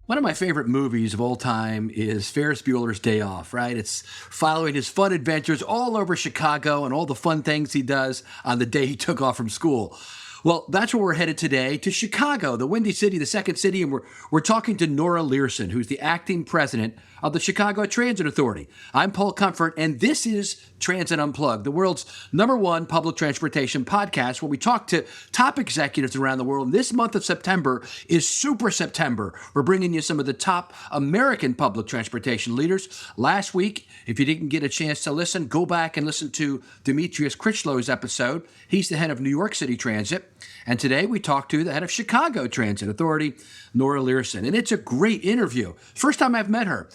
One of my favorite movies of all time is Ferris Bueller's Day Off, right? It's following his fun adventures all over Chicago and all the fun things he does on the day he took off from school. Well, that's where we're headed today, to Chicago, the Windy City, the second city, and we're talking to Nora Leerhsen, who's the acting president of the Chicago Transit Authority. I'm Paul Comfort, and this is Transit Unplugged, the world's #1 public transportation podcast where we talk to top executives around the world. And this month of September is Super September. We're bringing you some of the top American public transportation leaders. Last week, if you didn't get a chance to listen, go back and listen to Demetrius Critchlow's episode. He's the head of New York City Transit. And today we talk to the head of Chicago Transit Authority, Nora Leerhsen. And it's a great interview. First time I've met her.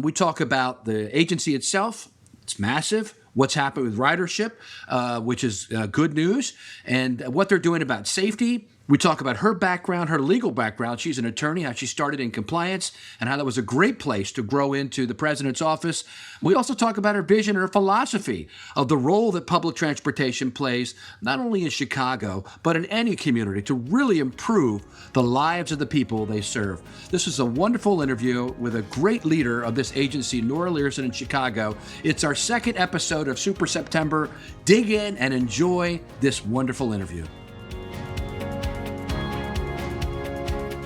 We talk about the agency itself. It's massive. What's happened with ridership, which is good news, and what they're doing about safety. We talk about her background, her legal background. She's an attorney, how she started in compliance, and how that was a great place to grow into the president's office. We also talk about her vision and her philosophy of the role that public transportation plays, not only in Chicago, but in any community to really improve the lives of the people they serve. This is a wonderful interview with a great leader of this agency, Nora Leerhsen in Chicago. It's our second episode of Super September. Dig in and enjoy this wonderful interview.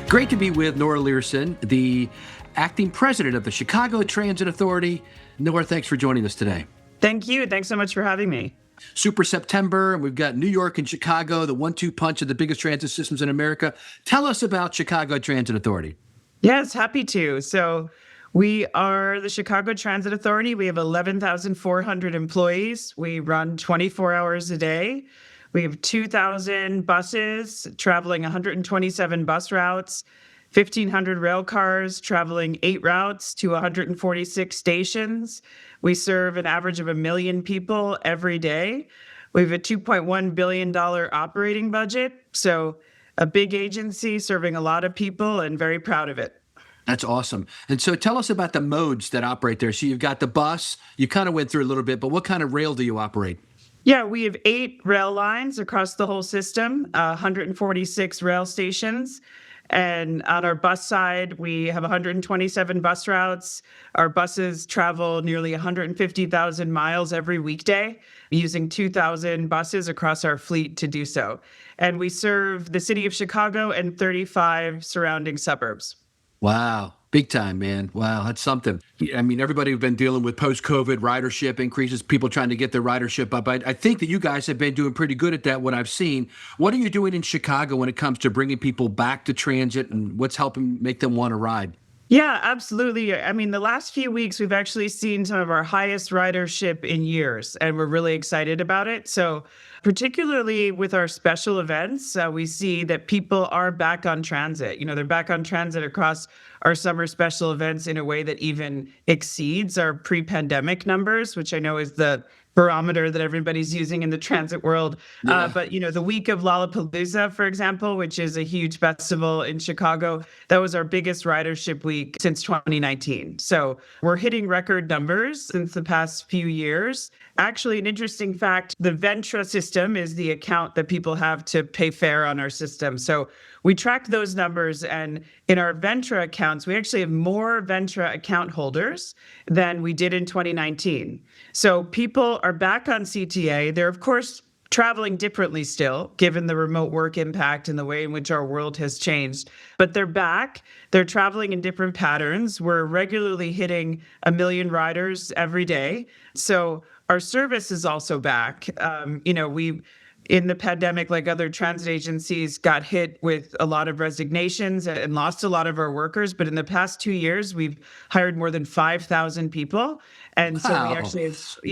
Great to be with Nora Leerhsen, the acting president of the Chicago Transit Authority. Nora, thanks for joining us today. Thank you. Thanks so much for having me. Super September, and we've got New York and Chicago, the 1-2 punch of the biggest transit systems in America. Tell us about Chicago Transit Authority. Yes, happy to. So we are the Chicago Transit Authority. We have 11,400 employees. We run 24 hours a day. We have 2,000 buses traveling 127 bus routes, 1,500 rail cars traveling 8 routes to 146 stations. We serve an average of 1 million people every day. We have a $2.1 billion operating budget. So a big agency serving a lot of people and very proud of it. That's awesome. And so tell us about the modes that operate there. So you've got the bus, you kind of went through a little bit, but what kind of rail do you operate? Yeah, we have 8 rail lines across the whole system, 146 rail stations. And on our bus side, we have 127 bus routes. Our buses travel nearly 150,000 miles every weekday, using 2,000 buses across our fleet to do so. And we serve the city of Chicago and 35 surrounding suburbs. Wow. Big time, man. Wow, that's something. I mean, everybody have been dealing with post-COVID ridership increases, people trying to get their ridership up. I think that you guys have been doing pretty good at that, what I've seen. What are you doing in Chicago when it comes to bringing people back to transit, and what's helping make them want to ride? Yeah, absolutely. I mean, the last few weeks, we've actually seen some of our highest ridership in years, and we're really excited about it. So particularly with our special events, we see that people are back on transit. You know, they're back on transit across our summer special events in a way that even exceeds our pre-pandemic numbers, which I know is the barometer that everybody's using in the transit world. Yeah. But, you know, the week of Lollapalooza, for example, which is a huge festival in Chicago, that was our biggest ridership week since 2019. So we're hitting record numbers since the past few years. Actually, an interesting fact, the Ventra system is the account that people have to pay fare on our system. So we track those numbers, and in our Ventra accounts, we actually have more Ventra account holders than we did in 2019. So people are back on CTA. They're, of course, traveling differently still, given the remote work impact and the way in which our world has changed. But they're back. They're traveling in different patterns. We're regularly hitting 1 million riders every day. So our service is also back. We in the pandemic, like other transit agencies, got hit with a lot of resignations and lost a lot of our workers. But in the past 2 years, we've hired more than 5,000 people. And so we actually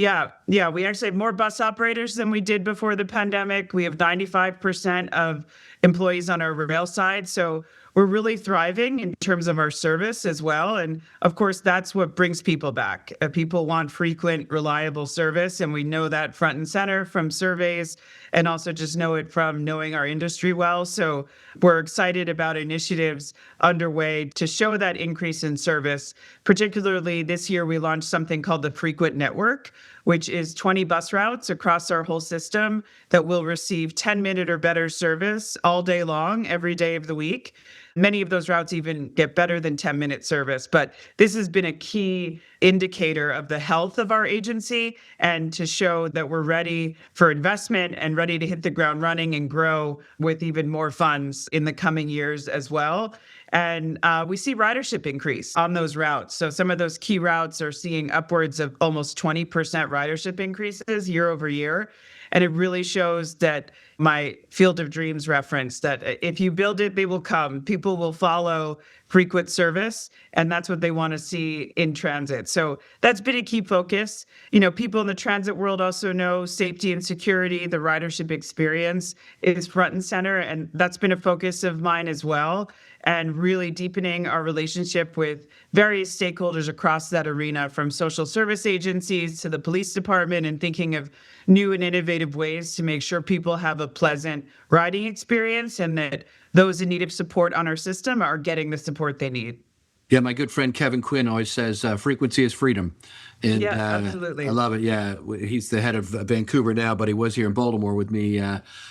have, we actually have more bus operators than we did before the pandemic. We have 95% of employees on our rail side. So we're really thriving in terms of our service as well. And of course, that's what brings people back. People want frequent, reliable service. And we know that front and center from surveys, and also just know it from knowing our industry well. So we're excited about initiatives underway to show that increase in service. Particularly this year, we launched something called the Frequent Network, which is 20 bus routes across our whole system that will receive 10-minute or better service all day long, every day of the week. Many of those routes even get better than 10-minute service. But this has been a key indicator of the health of our agency and to show that we're ready for investment and ready to hit the ground running and grow with even more funds in the coming years as well. And we see ridership increase on those routes. So some of those key routes are seeing upwards of almost 20% ridership increases year over year. And it really shows that my field of dreams reference that if you build it, they will come. People will follow frequent service, and that's what they want to see in transit. So that's been a key focus. People in the transit world also know safety and security, the ridership experience is front and center, and that's been a focus of mine as well. And really deepening our relationship with various stakeholders across that arena, from social service agencies to the police department, and thinking of new and innovative ways to make sure people have a pleasant riding experience and that those in need of support on our system are getting the support they need. Yeah, my good friend Kevin Quinn always says frequency is freedom. And Yeah, absolutely. I love it. Yeah, he's the head of Vancouver now, but he was here in Baltimore with me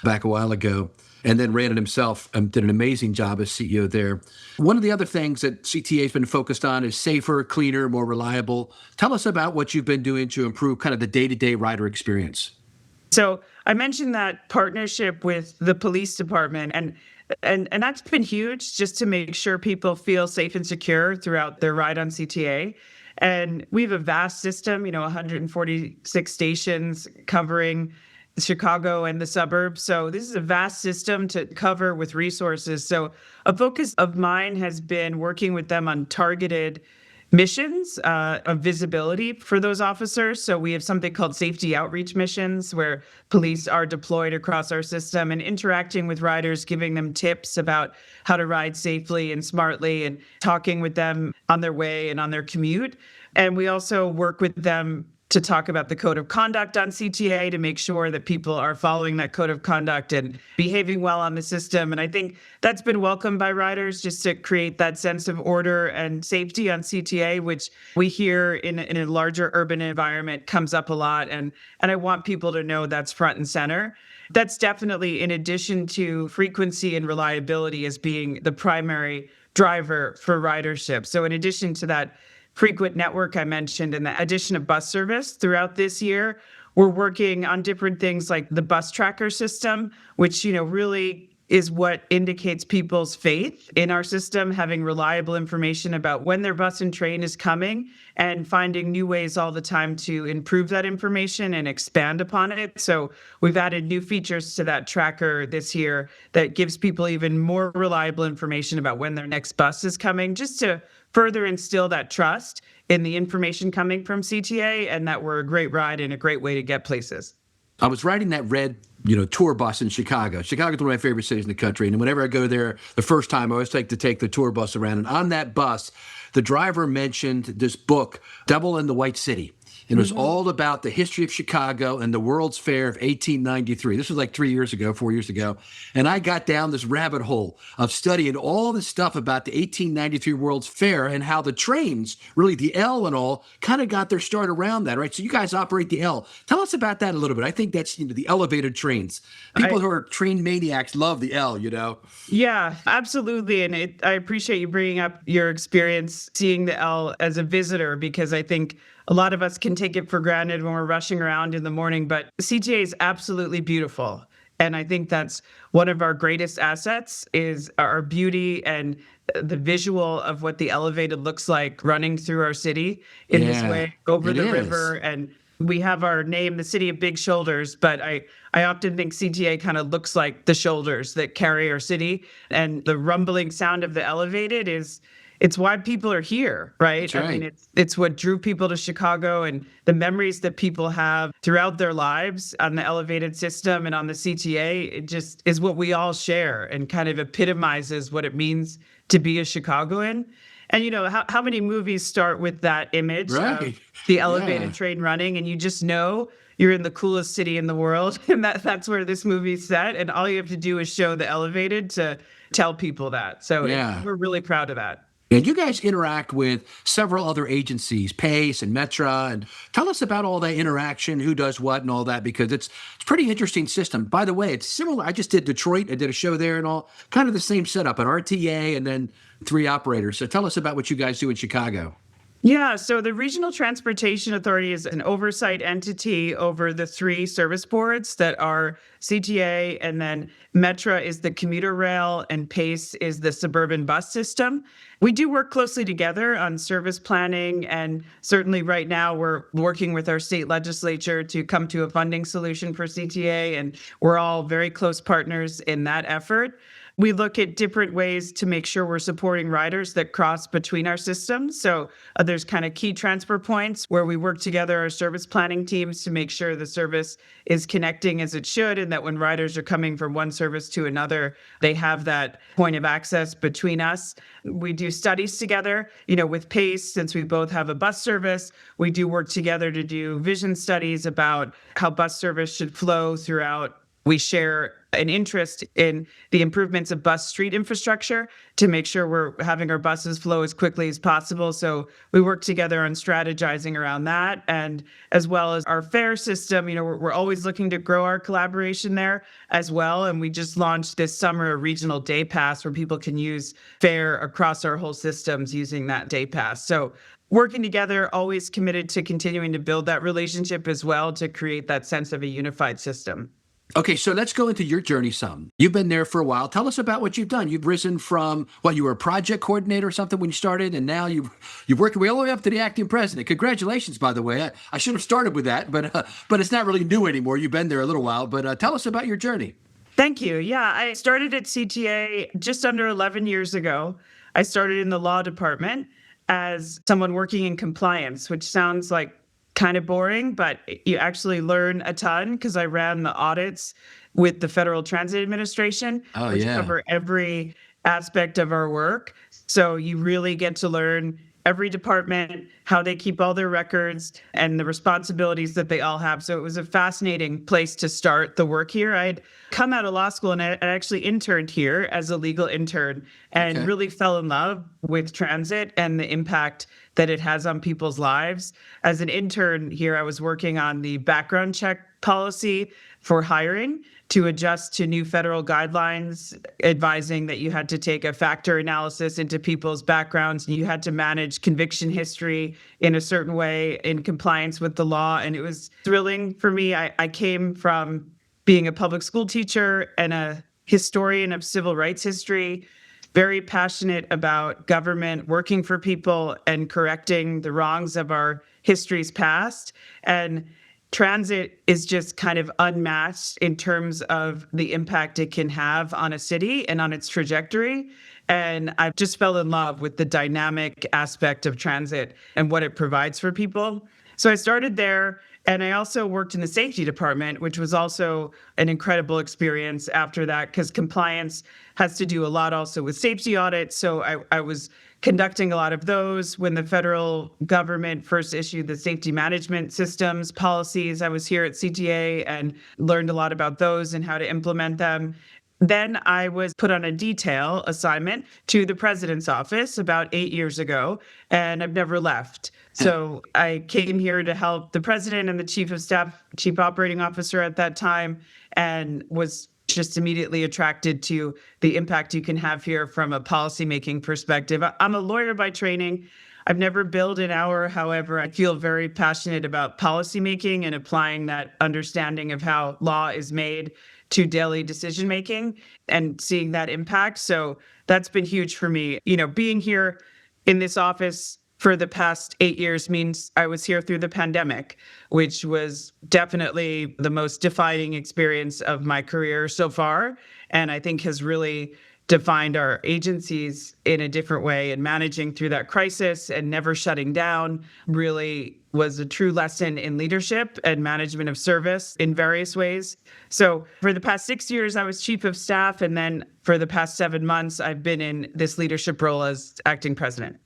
back a while ago, and then ran it himself and did an amazing job as CEO there. One of the other things that CTA has been focused on is safer, cleaner, more reliable. Tell us about what you've been doing to improve kind of the day-to-day rider experience. So I mentioned that partnership with the police department, and that's been huge, just to make sure people feel safe and secure throughout their ride on CTA. And we have a vast system, 146 stations covering Chicago and the suburbs. So this is a vast system to cover with resources. So a focus of mine has been working with them on targeted missions of visibility for those officers. So we have something called safety outreach missions, where police are deployed across our system and interacting with riders, giving them tips about how to ride safely and smartly, and talking with them on their way and on their commute. And we also work with them to talk about the code of conduct on CTA to make sure that people are following that code of conduct and behaving well on the system. And I think that's been welcomed by riders, just to create that sense of order and safety on CTA, which we hear in a larger urban environment comes up a lot. And I want people to know that's front and center. That's definitely in addition to frequency and reliability as being the primary driver for ridership. So in addition to that frequent network I mentioned and the addition of bus service throughout this year, we're working on different things like the bus tracker system, which, really is what indicates people's faith in our system, having reliable information about when their bus and train is coming, and finding new ways all the time to improve that information and expand upon it. So we've added new features to that tracker this year that gives people even more reliable information about when their next bus is coming, just to further instill that trust in the information coming from CTA and that we're a great ride and a great way to get places. I was riding that red, tour bus in Chicago. Chicago's one of my favorite cities in the country. And whenever I go there, the first time I always take the tour bus around. And on that bus, the driver mentioned this book, Devil in the White City. And it was all about the history of Chicago and the World's Fair of 1893. This was like 4 years ago. And I got down this rabbit hole of studying all this stuff about the 1893 World's Fair and how the trains, really the L and all, kind of got their start around that, right? So you guys operate the L. Tell us about that a little bit. I think that's the elevated trains. People who are train maniacs love the L, Yeah, absolutely. And I appreciate you bringing up your experience seeing the L as a visitor, because I think a lot of us can take it for granted when we're rushing around in the morning, but CTA is absolutely beautiful. And I think that's one of our greatest assets, is our beauty and the visual of what the elevated looks like running through our city in this way, over the river. And we have our name, the City of Big Shoulders, but I often think CTA kind of looks like the shoulders that carry our city. And the rumbling sound of the elevated it's why people are here, right? That's right. I mean, it's what drew people to Chicago, and the memories that people have throughout their lives on the elevated system and on the CTA. It just is what we all share and kind of epitomizes what it means to be a Chicagoan. And how many movies start with that image of the elevated train running, and you just know you're in the coolest city in the world, and that's where this movie's set. And all you have to do is show the elevated to tell people that. So we're really proud of that. And you guys interact with several other agencies, PACE and Metra, and tell us about all that interaction, who does what and all that, because it's a pretty interesting system. By the way, it's similar. I just did Detroit. I did a show there and all, kind of the same setup, an RTA and then 3 operators. So tell us about what you guys do in Chicago. Yeah, so the Regional Transportation Authority is an oversight entity over the 3 service boards that are CTA, and then Metra is the commuter rail, and PACE is the suburban bus system. We do work closely together on service planning, and certainly right now we're working with our state legislature to come to a funding solution for CTA, and we're all very close partners in that effort. We look at different ways to make sure we're supporting riders that cross between our systems. So there's kind of key transfer points where we work together, our service planning teams, to make sure the service is connecting as it should, and that when riders are coming from one service to another, they have that point of access between us. We do studies together, with PACE, since we both have a bus service. We do work together to do vision studies about how bus service should flow throughout. We share an interest in the improvements of bus street infrastructure to make sure we're having our buses flow as quickly as possible. So we work together on strategizing around that, and as well as our fare system. We're always looking to grow our collaboration there as well. And we just launched this summer a regional day pass where people can use fare across our whole systems using that day pass. So working together, always committed to continuing to build that relationship as well to create that sense of a unified system. Okay, so let's go into your journey some. You've been there for a while. Tell us about what you've done. You've risen from, you were a project coordinator or something when you started, and now you've worked your way all the way up to the acting president. Congratulations, by the way. I should have started with that, but it's not really new anymore. You've been there a little while, but tell us about your journey. Thank you. Yeah, I started at CTA just under 11 years ago. I started in the law department as someone working in compliance, which sounds like kind of boring, but you actually learn a ton because I ran the audits with the Federal Transit Administration, which cover every aspect of our work. So you really get to learn every department, how they keep all their records, and the responsibilities that they all have. So it was a fascinating place to start the work here. I'd come out of law school and I actually interned here as a legal intern and really fell in love with transit and the impact that it has on people's lives. As an intern here, I was working on the background check policy for hiring to adjust to new federal guidelines advising that you had to take a factor analysis into people's backgrounds. You had to manage conviction history in a certain way in compliance with the law. And it was thrilling for me. I came from being a public school teacher and a historian of civil rights history, very passionate about government working for people and correcting the wrongs of our history's past. And transit is just kind of unmatched in terms of the impact it can have on a city and on its trajectory. And I just fell in love with the dynamic aspect of transit and what it provides for people. So I started there. And I also worked in the safety department, which was also an incredible experience after that, because compliance has to do a lot also with safety audits. So I was conducting a lot of those when the federal government first issued the safety management systems policies. I was here at CTA and learned a lot about those and how to implement them. Then I was put on a detail assignment to the president's office about 8 years ago, and I've never left. So I came here to help the president and the chief of staff, chief operating officer at that time, and was just immediately attracted to the impact you can have here from a policymaking perspective. I'm a lawyer by training. I've never billed an hour. However, I feel very passionate about policymaking and applying that understanding of how law is made to daily decision making and seeing that impact. So that's been huge for me. Being here in this office for the past 8 years means I was here through the pandemic, which was definitely the most defining experience of my career so far. And I think has really defined our agencies in a different way, and managing through that crisis and never shutting down really was a true lesson in leadership and management of service in various ways. So for the past 6 years, I was chief of staff. And then for the past 7 months, I've been in this leadership role as acting president.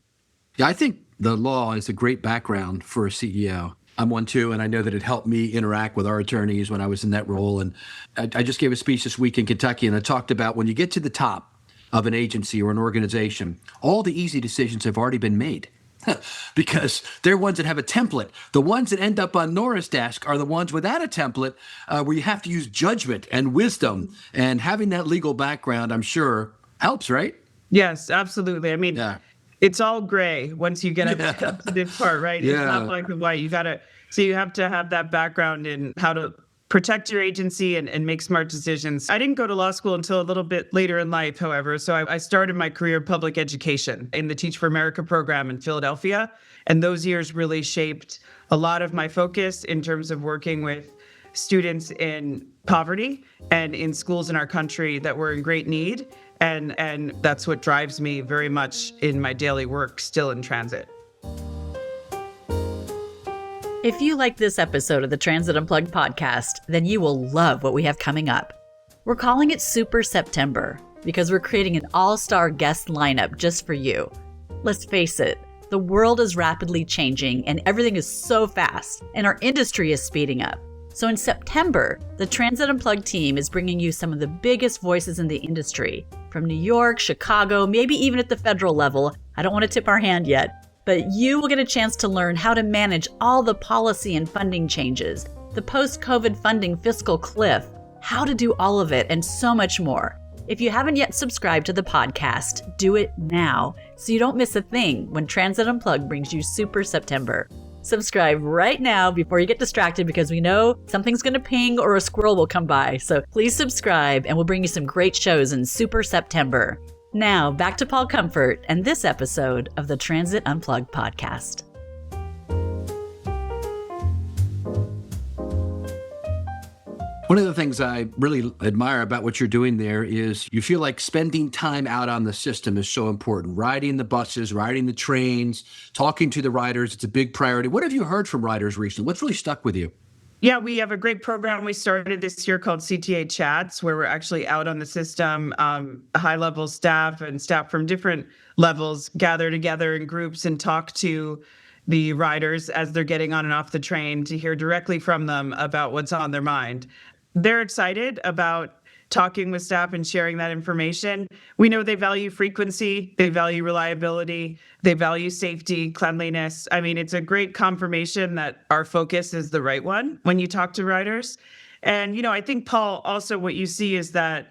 Yeah, I think the law is a great background for a CEO. I'm one too, and I know that it helped me interact with our attorneys when I was in that role. And I just gave a speech this week in Kentucky, and I talked about when you get to the top, of an agency or an organization, all the easy decisions have already been made. Because they're ones that have a template. The ones that end up on Nora's desk are the ones without a template, where you have to use judgment and wisdom. And having that legal background, I'm sure, helps, right? Yes, absolutely. I mean, Yeah. it's all gray once you get Yeah. up to this part, right? It's not Yeah. black and white. So you have to have that background in how to protect your agency and make smart decisions. I didn't go to law school until a little bit later in life, however. So I started my career in public education in the Teach for America program in Philadelphia. And those years really shaped a lot of my focus in terms of working with students in poverty and in schools in our country that were in great need. And that's what drives me very much in my daily work still in transit. If you like this episode of the Transit Unplugged podcast, then you will love what we have coming up. We're calling it Super September because we're creating an all-star guest lineup just for you. Let's face it, the world is rapidly changing and everything is so fast, and our industry is speeding up. So in September, the Transit Unplugged team is bringing you some of the biggest voices in the industry, from New York, Chicago, maybe even at the federal level. I don't want to tip our hand yet. But you will get a chance to learn how to manage all the policy and funding changes, the post-COVID funding fiscal cliff, how to do all of it, and so much more. If you haven't yet subscribed to the podcast, do it now so you don't miss a thing when Transit Unplugged brings you Super September. Subscribe right now before you get distracted because we know something's going to ping or a squirrel will come by. So please subscribe and we'll bring you some great shows in Super September. Now, back to Paul Comfort and this episode of the Transit Unplugged podcast. One of the things I really admire about what you're doing there is you feel like spending time out on the system is so important. Riding the buses, riding the trains, talking to the riders, it's a big priority. What have you heard from riders recently? What's really stuck with you? Yeah, we have a great program we started this year called CTA Chats, where we're actually out on the system. High-level staff and staff from different levels gather together in groups and talk to the riders as they're getting on and off the train to hear directly from them about what's on their mind. They're excited about talking with staff and sharing that information. We know they value frequency, they value reliability, they value safety, cleanliness. I mean, it's a great confirmation that our focus is the right one when you talk to riders. And, I think, Paul, also what you see is that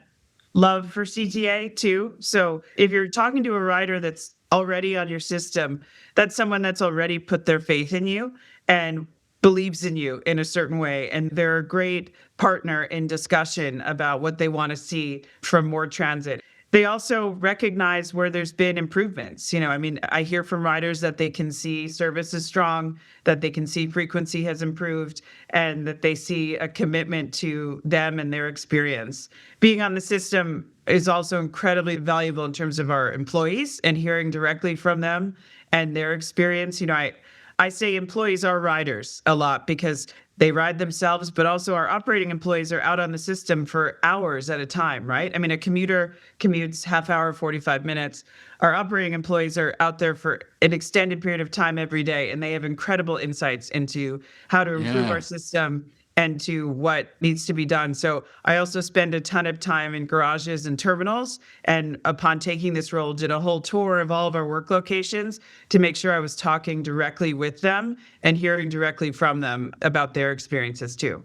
love for CTA too. So if you're talking to a rider that's already on your system, that's someone that's already put their faith in you and believes in you in a certain way. And they're a great partner in discussion about what they want to see from more transit. They also recognize where there's been improvements. I hear from riders that they can see service is strong, that they can see frequency has improved, and that they see a commitment to them and their experience. Being on the system is also incredibly valuable in terms of our employees and hearing directly from them and their experience. I say employees are riders a lot because they ride themselves, but also our operating employees are out on the system for hours at a time, right? I mean, a commuter commutes half hour, 45 minutes. Our operating employees are out there for an extended period of time every day, and they have incredible insights into how to improve our system and to what needs to be done. So I also spend a ton of time in garages and terminals. And upon taking this role, did a whole tour of all of our work locations to make sure I was talking directly with them and hearing directly from them about their experiences too.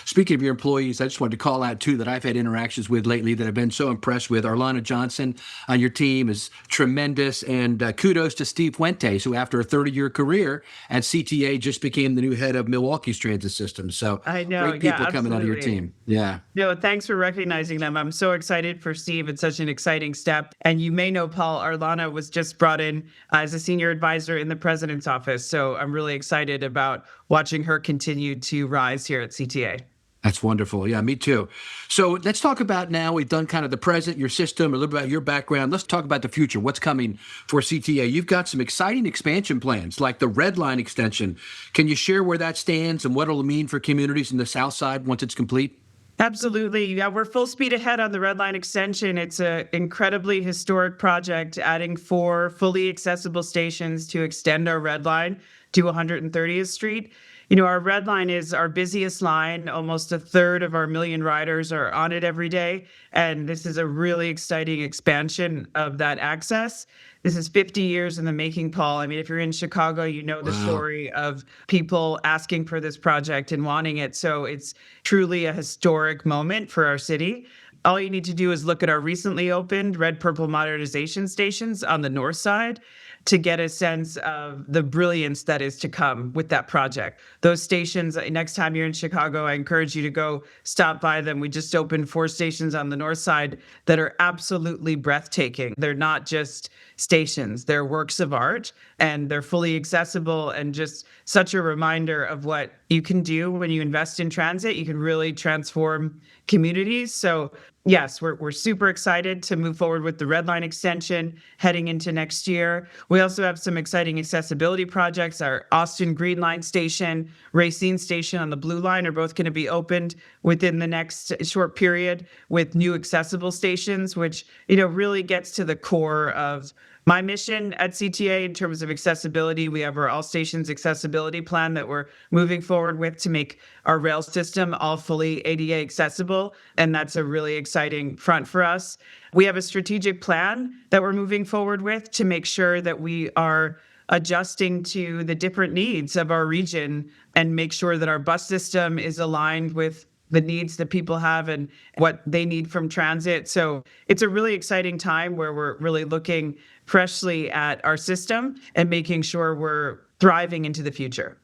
Speaking of your employees, I just wanted to call out two that I've had interactions with lately that I've been so impressed with. Arlana Johnson on your team is tremendous, and kudos to Steve Fuentes, who after a 30-year career at CTA just became the new head of Milwaukee's transit system. So I know, great people coming out of your team. Yeah. No, thanks for recognizing them. I'm so excited for Steve. It's such an exciting step. And you may know, Paul, Arlana was just brought in as a senior advisor in the president's office. So I'm really excited about watching her continue to rise here at CTA. That's wonderful. Yeah, me too. So let's talk about now, we've done kind of the present, your system, a little bit about your background. Let's talk about the future. What's coming for CTA? You've got some exciting expansion plans, like the Red Line extension. Can you share where that stands and what it'll mean for communities in the South Side once it's complete? Absolutely. Yeah, we're full speed ahead on the Red Line extension. It's an incredibly historic project, adding 4 fully accessible stations to extend our Red Line to 130th Street. Our red line is our busiest line. Almost a third of our million riders are on it every day. And this is a really exciting expansion of that access. This is 50 years in the making, Paul. I mean, if you're in Chicago, you know the Wow. story of people asking for this project and wanting it. So it's truly a historic moment for our city. All you need to do is look at our recently opened red purple modernization stations on the north side to get a sense of the brilliance that is to come with that project. Those stations, next time you're in Chicago, I encourage you to go stop by them. We just opened 4 stations on the north side that are absolutely breathtaking. They're not just stations, they're works of art, and they're fully accessible and just such a reminder of what you can do when you invest in transit. You can really transform communities. So yes, we're super excited to move forward with the Red Line extension heading into next year. We also have some exciting accessibility projects. Our Austin Green Line station, Racine station on the Blue Line are both going to be opened within the next short period with new accessible stations, which really gets to the core of my mission at CTA in terms of accessibility. We have our all stations accessibility plan that we're moving forward with to make our rail system all fully ADA accessible. And that's a really exciting front for us. We have a strategic plan that we're moving forward with to make sure that we are adjusting to the different needs of our region and make sure that our bus system is aligned with the needs that people have and what they need from transit. So it's a really exciting time where we're really looking freshly at our system and making sure we're thriving into the future.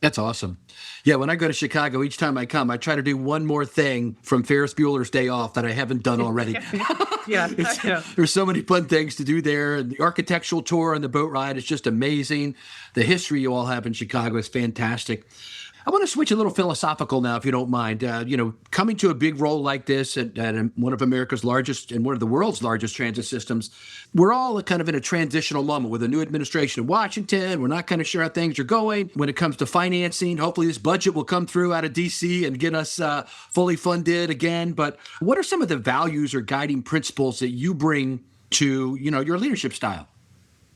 That's awesome. Yeah, when I go to Chicago, each time I come, I try to do one more thing from Ferris Bueller's Day Off that I haven't done already. Yeah. There's so many fun things to do there. And the architectural tour and the boat ride is just amazing. The history you all have in Chicago is fantastic. I want to switch a little philosophical now, if you don't mind. Coming to a big role like this at one of America's largest and one of the world's largest transit systems, we're all kind of in a transitional moment with a new administration in Washington. We're not kind of sure how things are going when it comes to financing. Hopefully this budget will come through out of D.C. and get us fully funded again. But what are some of the values or guiding principles that you bring to, your leadership style?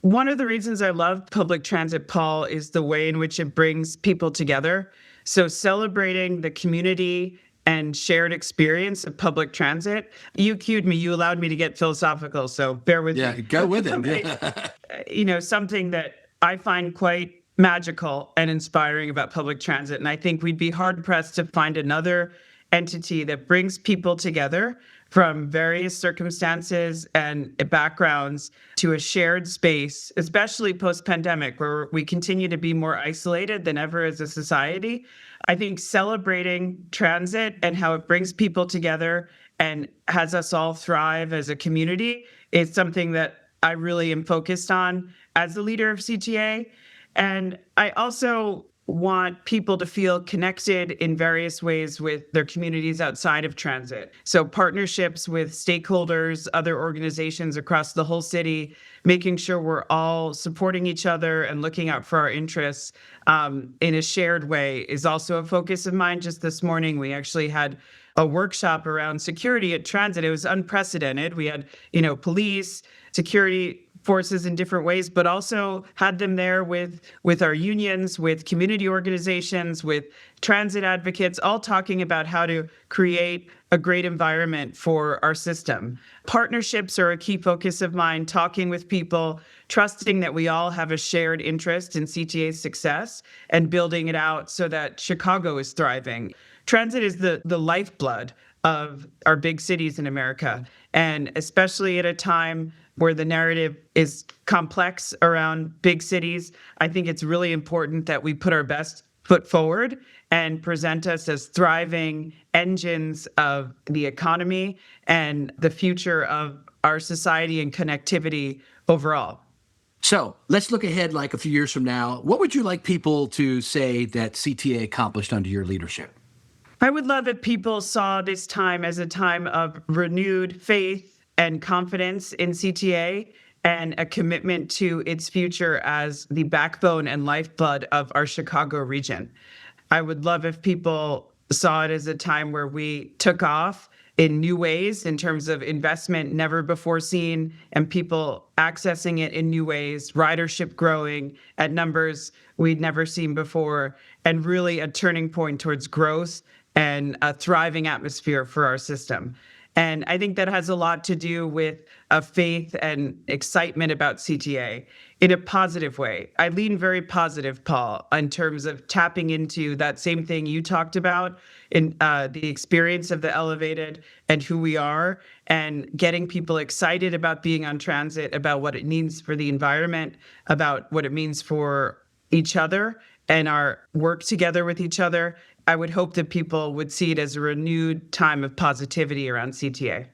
One of the reasons I love public transit, Paul, is the way in which it brings people together. So celebrating the community and shared experience of public transit. You cued me, you allowed me to get philosophical, so bear with me. Yeah, go with it. Something that I find quite magical and inspiring about public transit. And I think we'd be hard pressed to find another entity that brings people together from various circumstances and backgrounds to a shared space, especially post-pandemic, where we continue to be more isolated than ever as a society. I think celebrating transit and how it brings people together and has us all thrive as a community is something that I really am focused on as the leader of CTA. And I also want people to feel connected in various ways with their communities outside of transit. So partnerships with stakeholders, other organizations across the whole city, making sure we're all supporting each other and looking out for our interests in a shared way is also a focus of mine. Just this morning, we actually had a workshop around security at transit. It was unprecedented. We had, police, security forces in different ways, but also had them there with our unions, with community organizations, with transit advocates, all talking about how to create a great environment for our system. Partnerships are a key focus of mine, talking with people, trusting that we all have a shared interest in CTA's success and building it out so that Chicago is thriving. Transit is the lifeblood of our big cities in America, and especially at a time where the narrative is complex around big cities, I think it's really important that we put our best foot forward and present us as thriving engines of the economy and the future of our society and connectivity overall. So let's look ahead like a few years from now. What would you like people to say that CTA accomplished under your leadership? I would love if people saw this time as a time of renewed faith and confidence in CTA and a commitment to its future as the backbone and lifeblood of our Chicago region. I would love if people saw it as a time where we took off in new ways in terms of investment never before seen and people accessing it in new ways, ridership growing at numbers we'd never seen before, and really a turning point towards growth and a thriving atmosphere for our system. And I think that has a lot to do with a faith and excitement about CTA in a positive way. I lean very positive, Paul, in terms of tapping into that same thing you talked about in the experience of the elevated and who we are, and getting people excited about being on transit, about what it means for the environment, about what it means for each other and our work together with each other. I would hope that people would see it as a renewed time of positivity around CTA.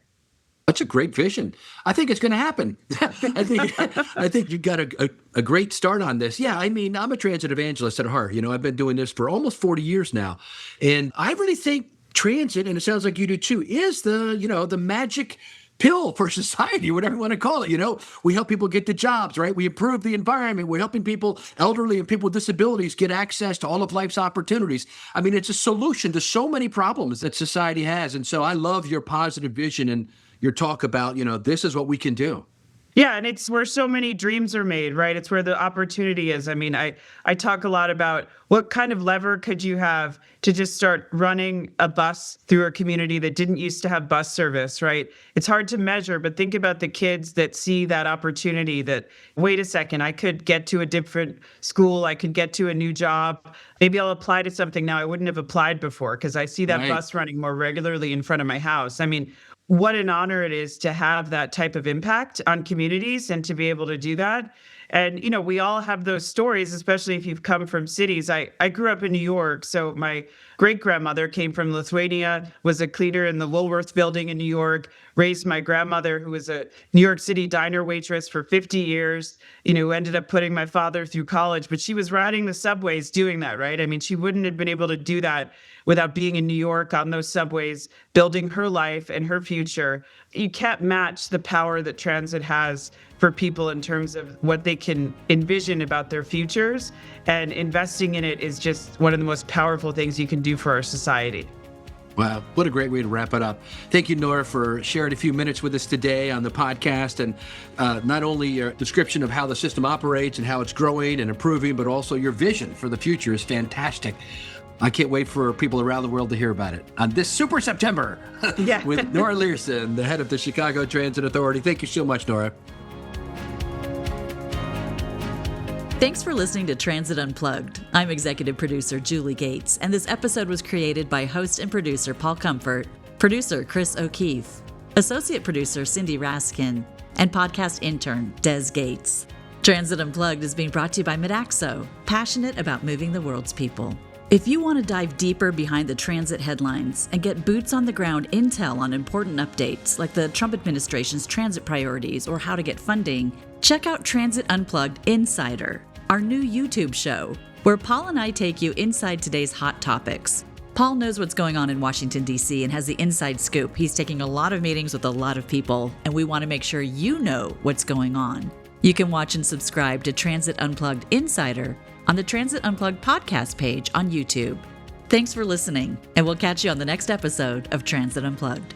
That's a great vision. I think it's going to happen. I think you got a great start on this. Yeah, I mean, I'm a transit evangelist at heart. I've been doing this for almost 40 years now. And I really think transit, and it sounds like you do too, is the magic pill for society, whatever you want to call it. We help people get to jobs, right? We improve the environment. We're helping people, elderly and people with disabilities, get access to all of life's opportunities. I mean, it's a solution to so many problems that society has. And so I love your positive vision and your talk about, this is what we can do. Yeah, and it's where so many dreams are made, right? It's where the opportunity is. I mean, I talk a lot about what kind of lever could you have to just start running a bus through a community that didn't used to have bus service, right? It's hard to measure, but think about the kids that see that opportunity that, wait a second, I could get to a different school, I could get to a new job. Maybe I'll apply to something now I wouldn't have applied before because I see that bus running more regularly in front of my house. I mean, what an honor it is to have that type of impact on communities and to be able to do that. And, we all have those stories, especially if you've come from cities. I grew up in New York, so my great-grandmother came from Lithuania, was a cleaner in the Woolworth building in New York, raised my grandmother, who was a New York City diner waitress for 50 years, who ended up putting my father through college. But she was riding the subways doing that, right? I mean, she wouldn't have been able to do that without being in New York on those subways, building her life and her future. You can't match the power that transit has for people in terms of what they can envision about their futures. And investing in it is just one of the most powerful things you can do for our society. Wow, what a great way to wrap it up. Thank you, Nora, for sharing a few minutes with us today on the podcast, and not only your description of how the system operates and how it's growing and improving, but also your vision for the future is fantastic. I can't wait for people around the world to hear about it on this Super September with Nora Leerhsen, the head of the Chicago Transit Authority. Thank you so much, Nora. Thanks for listening to Transit Unplugged. I'm executive producer Julie Gates, and this episode was created by host and producer Paul Comfort, producer Chris O'Keefe, associate producer Cindy Raskin, and podcast intern Des Gates. Transit Unplugged is being brought to you by Midaxo, passionate about moving the world's people. If you want to dive deeper behind the transit headlines and get boots on the ground intel on important updates like the Trump administration's transit priorities or how to get funding, check out Transit Unplugged Insider, our new YouTube show, where Paul and I take you inside today's hot topics. Paul knows what's going on in Washington, D.C. and has the inside scoop. He's taking a lot of meetings with a lot of people, and we want to make sure you know what's going on. You can watch and subscribe to Transit Unplugged Insider on the Transit Unplugged podcast page on YouTube. Thanks for listening, and we'll catch you on the next episode of Transit Unplugged.